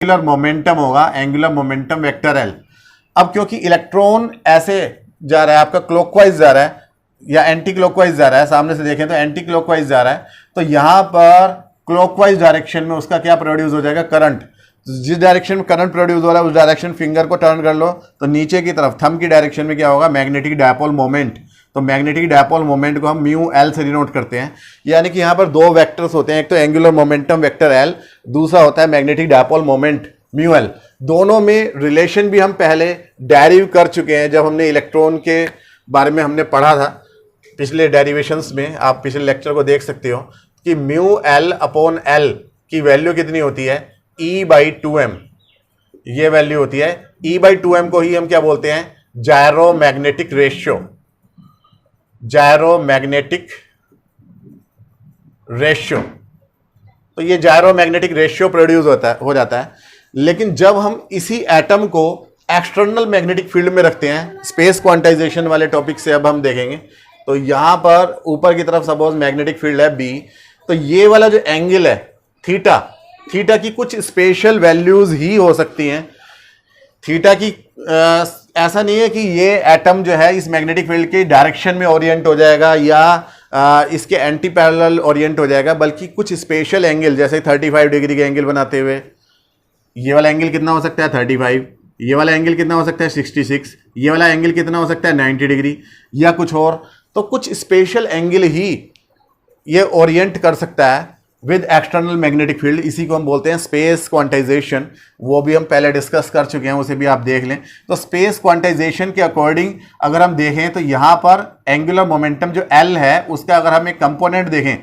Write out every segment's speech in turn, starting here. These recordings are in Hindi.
एंगुलर मोमेंटम होगा, एंगुलर मोमेंटम वेक्टर एल। अब क्योंकि इलेक्ट्रॉन ऐसे जा रहा है, आपका क्लॉकवाइज जा रहा है या एंटी क्लॉकवाइज जा रहा है, सामने से देखें तो एंटी क्लॉकवाइज जा रहा है, तो यहां पर क्लॉकवाइज डायरेक्शन में उसका क्या प्रोड्यूस हो जाएगा, करंट। जिस डायरेक्शन में करंट प्रोड्यूस हो रहा है उस डायरेक्शन फिंगर को टर्न कर लो तो नीचे की तरफ थंब की डायरेक्शन में क्या होगा, मैग्नेटिक डायपोल मोमेंट। तो मैग्नेटिक डायपोल मोमेंट को हम म्यू एल से डिनोट करते हैं। यानी कि यहाँ पर दो वेक्टर्स होते हैं, एक तो एंगुलर मोमेंटम वेक्टर एल, दूसरा होता है magnetic dipole moment mu L. दोनों में रिलेशन भी हम पहले डेरिव कर चुके हैं जब हमने इलेक्ट्रॉन के बारे में हमने पढ़ा था पिछले डेरिवेशंस में। आप पिछले लेक्चर को देख सकते हो कि म्यू एल अपॉन एल की वैल्यू कितनी होती है, E/2m। ये वैल्यू होती है E/2m को ही हम क्या बोलते हैं, जायरोमैग्नेटिक रेशियो। जायरोमैग्नेटिक रेशियो, तो ये जायरोमैग्नेटिक रेशियो प्रोड्यूस हो जाता है। लेकिन जब हम इसी एटम को एक्सटर्नल मैग्नेटिक फील्ड में रखते हैं, स्पेस क्वांटाइजेशन वाले टॉपिक से अब हम देखेंगे, तो यहां पर ऊपर की तरफ सपोज मैग्नेटिक फील्ड है B, तो ये वाला जो एंगल है थीटा, थीटा की कुछ स्पेशल वैल्यूज ही हो सकती हैं। थीटा की ऐसा नहीं है कि ये एटम जो है इस मैग्नेटिक फील्ड के डायरेक्शन में ओरिएंट हो जाएगा या इसके एंटी पैरेलल ओरिएंट हो जाएगा, बल्कि कुछ स्पेशल एंगल जैसे 35 डिग्री के एंगल बनाते हुए, ये वाला एंगल कितना हो सकता है 35, ये वाला एंगल कितना हो सकता है 66, ये वाला एंगल कितना हो सकता है 90 डिग्री या कुछ और। तो कुछ स्पेशल एंगल ही ये ओरिएंट कर सकता है विद एक्सटर्नल मैग्नेटिक फील्ड, इसी को हम बोलते हैं स्पेस क्वांटाइजेशन। वो भी हम पहले डिस्कस कर चुके हैं, उसे भी आप देख लें। तो स्पेस क्वांटाइजेशन के अकॉर्डिंग अगर हम देखें तो यहाँ पर एंगुलर मोमेंटम जो L है उसका अगर हम एक कंपोनेंट देखें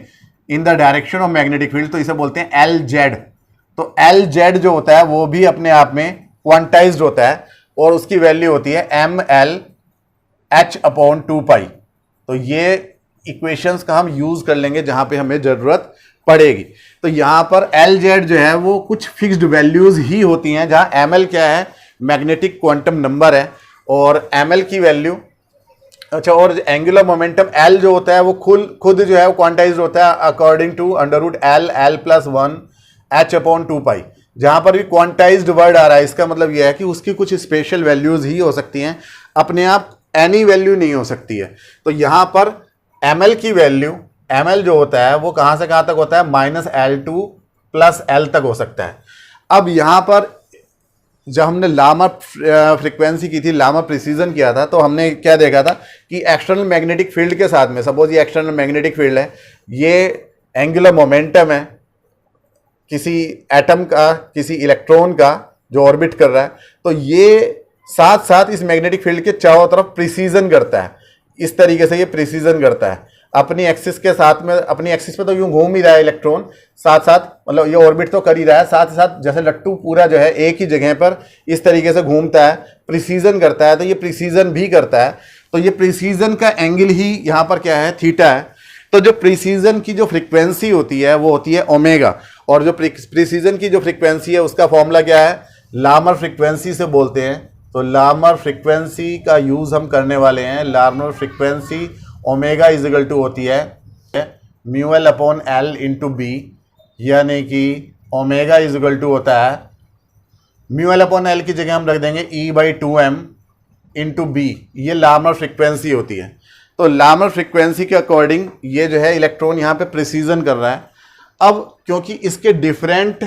in the direction of magnetic field तो इसे बोलते हैं LZ। तो LZ जो होता है वो भी अपने आप में क्वांटाइज्ड होता है और उसकी वैल्यू होती है mLh/2π। तो ये इक्वेशंस का हम यूज कर लेंगे जहां पे हमें जरूरत पड़ेगी। तो यहां पर LZ जो है वो कुछ फिक्स्ड वैल्यूज ही होती हैं, जहां ml क्या है, मैग्नेटिक क्वांटम नंबर है, और ml की वैल्यू अच्छा, और एंगुलर मोमेंटम L जो होता है वो खुद जो है वो क्वांटाइज्ड होता है अकॉर्डिंग टू √L+1 h/2π। जहां पर भी क्वांटाइज्ड वर्ड आ रहा है इसका मतलब यह है कि उसकी कुछ स्पेशल वैल्यूज ही हो सकती हैं, अपने आप एनी वैल्यू नहीं हो सकती है। तो यहां पर ml की वैल्यू, ml जो होता है वो कहां से कहां तक होता है, -L2 + L तक हो सकता है। अब यहां पर जब हमने लामर फ्रीक्वेंसी की थी, लामर प्रिसीजन किया था, तो हमने क्या देखा था कि एक्सटर्नल मैग्नेटिक फील्ड के साथ में, सपोज ये एक्सटर्नल मैग्नेटिक फील्ड है, ये एंगुलर मोमेंटम है किसी एटम का, किसी इलेक्ट्रॉन का जो ऑर्बिट कर रहा है, तो ये साथ साथ इस मैग्नेटिक फील्ड के चारों तरफ प्रिसीजन करता है। इस तरीके से ये प्रिसीजन करता है अपनी एक्सिस के साथ में, अपनी एक्सिस पे तो यूं घूम ही रहा है इलेक्ट्रॉन, साथ साथ मतलब ये ऑर्बिट तो कर ही रहा है, साथ ही साथ जैसे लट्टू पूरा जो है एक ही जगह पर इस तरीके से घूमता है, प्रिसीजन करता है, तो ये प्रिसीजन भी करता है। तो ये प्रिसीजन का एंगल ही यहाँ पर क्या है, थीटा है। तो जो प्रिसीजन की जो फ्रीक्वेंसी होती है वो होती है ओमेगा, और जो प्रिसीजन की जो फ्रीक्वेंसी है उसका फॉर्मूला क्या है, लामर फ्रीक्वेंसी से बोलते हैं। तो लामर फ्रीक्वेंसी का यूज हम करने वाले हैं। Larmor frequency omega is equal to होती है μL/L × B, यानी कि ओमेगा इजिकल टू होता है μL/L की जगह हम रख देंगे E/2m × B। ये लामर फ्रीक्वेंसी होती है। तो लामर फ्रीक्वेंसी के अकॉर्डिंग ये जो है इलेक्ट्रॉन यहाँ पे प्रिसीजन कर रहा है। अब क्योंकि इसके डिफरेंट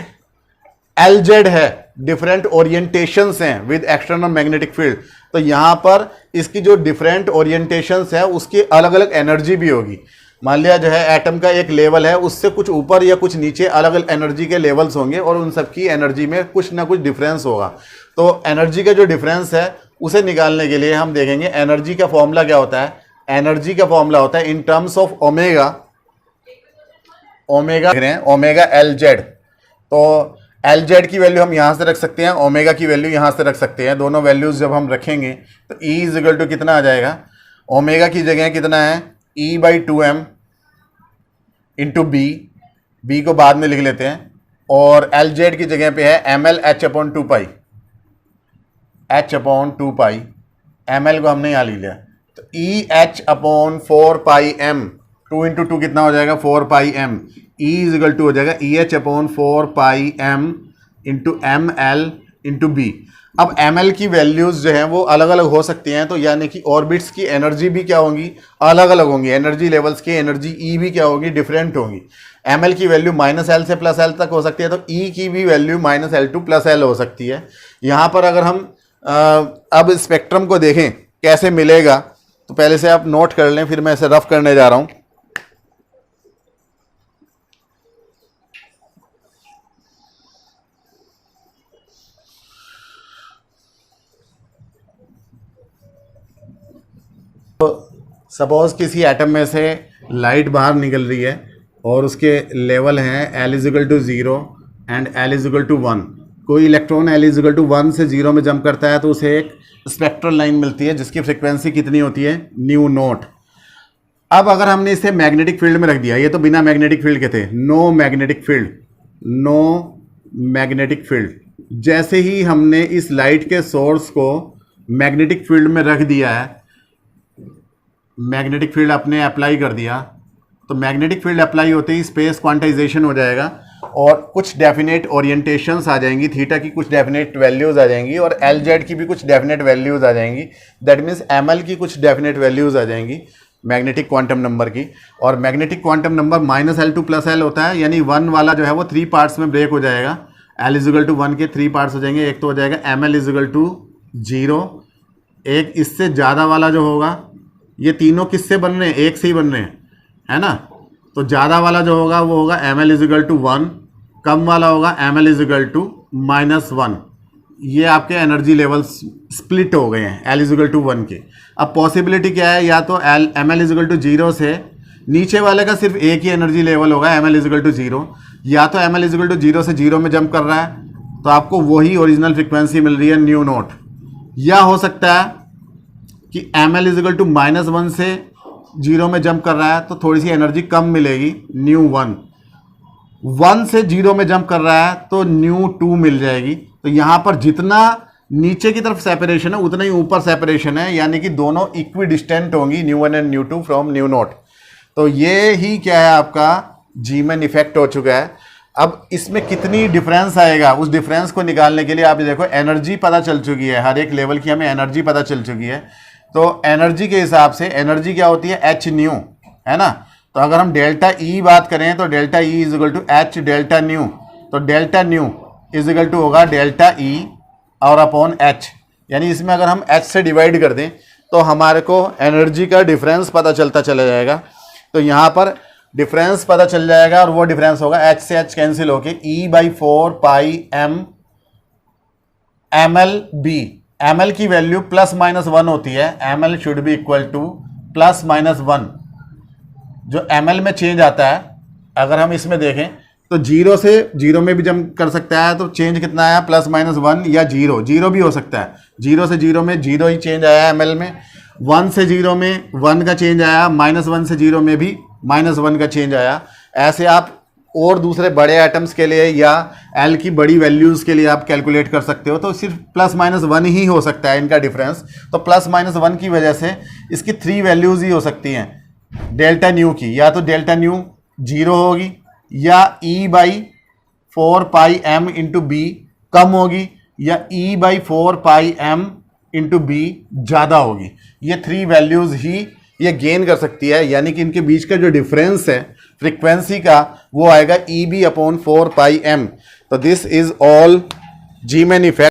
LZ है, डिफरेंट ओरिएंटेशंस हैं विद एक्सटर्नल मैग्नेटिक फील्ड, तो यहां पर इसकी जो डिफरेंट ओरिएंटेशंस है उसकी अलग अलग एनर्जी भी होगी। मान लिया जो है एटम का एक लेवल है, उससे कुछ ऊपर या कुछ नीचे अलग अलग एनर्जी के लेवल्स होंगे और उन सबकी एनर्जी में कुछ ना कुछ डिफरेंस होगा। तो एनर्जी का जो डिफरेंस है उसे निकालने के लिए हम देखेंगे एनर्जी का फॉर्मूला क्या होता है। एनर्जी का फॉर्मूला होता है in terms of omega, omega LZ। तो LZ की वैल्यू हम यहाँ से रख सकते हैं, ओमेगा की वैल्यू यहाँ से रख सकते हैं। दोनों वैल्यूज जब हम रखेंगे तो E इजिकल टू कितना आ जाएगा, ओमेगा की जगह कितना है E/2m × B, B को बाद में लिख लेते हैं, और LZ की जगह पे है mLh/2π, h/2π, ml को हमने यहाँ लिख लिया। तो EH/4πm, 2 × 2 कितना हो जाएगा 4πm, E इजिकल टू हो जाएगा EH/4πm into M L into B. अब एम एल की वैल्यूज जो हैं वो अलग अलग हो सकती हैं, तो यानी कि ऑर्बिट्स की एनर्जी भी क्या होंगी, अलग अलग होंगी। एनर्जी लेवल्स की एनर्जी ई भी क्या होगी, डिफरेंट होंगी। एम एल की वैल्यू -L से +L तक हो सकती है, तो ई की भी वैल्यू -L to +L हो सकती है। यहाँ पर अगर हम अब स्पेक्ट्रम को देखें कैसे मिलेगा, तो पहले से आप नोट कर लें, फिर मैं इसे रफ करने जा रहा हूँ। सपोज किसी एटम में से लाइट बाहर निकल रही है और उसके लेवल हैं L = 0 एंड L = 1। कोई इलेक्ट्रॉन L = 1 से 0 में जंप करता है तो उसे एक स्पेक्ट्रल लाइन मिलती है जिसकी फ्रिक्वेंसी कितनी होती है, μ0। अब अगर हमने इसे मैग्नेटिक फील्ड में रख दिया, ये तो बिना मैग्नेटिक फील्ड के थे, no magnetic field, no magnetic field. जैसे ही हमने इस लाइट के सोर्स को मैग्नेटिक फील्ड में रख दिया है, मैग्नेटिक फील्ड अपने अप्लाई कर दिया, तो मैग्नेटिक फील्ड अप्लाई होते ही स्पेस क्वांटाइजेशन हो जाएगा और कुछ डेफिनेट ओरिएंटेशंस आ जाएंगी, थीटा की कुछ डेफिनेट वैल्यूज आ जाएंगी और एल जेड की भी कुछ डेफिनेट वैल्यूज आ जाएंगी। दैट मीन्स एम एल की कुछ डेफिनेट वैल्यूज आ जाएंगी मैग्नेटिक क्वांटम नंबर की। और magnetic quantum number -L to +L होता है, यानी 1 वाला जो है वो 3 पार्ट्स में ब्रेक हो जाएगा। L = 1 के 3 पार्ट्स हो जाएंगे। एक तो हो जाएगा ML = 0, एक इससे ज़्यादा वाला जो होगा, ये तीनों किससे बन रहे हैं, एक से ही बन रहे हैं, है ना। तो ज़्यादा वाला जो होगा वो होगा ML = 1, कम वाला होगा ML = -1। ये आपके एनर्जी लेवल्स स्प्लिट हो गए हैं L = 1 के। अब पॉसिबिलिटी क्या है, या तो ML = 0 से नीचे वाले का सिर्फ एक ही एनर्जी लेवल होगा ML = 0, या तो ML = 0 से 0 में जंप कर रहा है तो आपको वही ओरिजिनल फ्रिक्वेंसी मिल रही है μ0, या हो सकता है कि ML = -1 से 0 में जंप कर रहा है तो थोड़ी सी एनर्जी कम मिलेगी, μ1। 1 से 0 में जंप कर रहा है तो μ2 मिल जाएगी। तो यहाँ पर जितना नीचे की तरफ सेपरेशन है उतना ही ऊपर सेपरेशन है, यानी कि दोनों इक्वी डिस्टेंट होंगी μ1 एंड μ2 फ्रॉम μ0। तो ये ही क्या है, आपका जीमैन इफेक्ट हो चुका है। अब इसमें कितनी डिफरेंस आएगा, उस डिफरेंस को निकालने के लिए आप देखो एनर्जी पता चल चुकी है, हर एक लेवल की हमें एनर्जी पता चल चुकी है। तो एनर्जी के हिसाब से एनर्जी क्या होती है, h-ν, है ना। तो अगर हम डेल्टा ई बात करें तो delta E = h delta nu, तो डेल्टा न्यू = होगा डेल्टा ई और अपॉन h, यानी इसमें अगर हम h से डिवाइड कर दें तो हमारे को एनर्जी का डिफरेंस पता चलता चला जाएगा। तो यहाँ पर डिफरेंस पता चल जाएगा और वो डिफरेंस होगा h से h कैंसिल होके E/4 pi m ml/b। ml की वैल्यू +-1 होती है, ml should be equal to +-1। जो ml में चेंज आता है, अगर हम इसमें देखें तो 0 से 0 में भी जंप कर सकता है, तो चेंज कितना आया, +-1 या 0 भी हो सकता है। 0 से 0 में 0 ही चेंज आया ml में, 1 से 0 में 1 का चेंज आया, -1 से 0 में भी -1 का चेंज आया। ऐसे आप और दूसरे बड़े एटम्स के लिए या L की बड़ी वैल्यूज़ के लिए आप कैलकुलेट कर सकते हो। तो सिर्फ +-1 ही हो सकता है इनका डिफरेंस। तो +-1 की वजह से इसकी 3 वैल्यूज़ ही हो सकती हैं डेल्टा न्यू की, या तो डेल्टा न्यू 0 होगी, या E/4 pi m into B कम होगी, या E/4 pi m into B ज़्यादा होगी। ये 3 वैल्यूज़ ही ये गेन कर सकती है, यानी कि इनके बीच का जो डिफरेंस है फ्रीक्वेंसी का वो आएगा EB/4 पाई m। तो this is all Zeeman effect.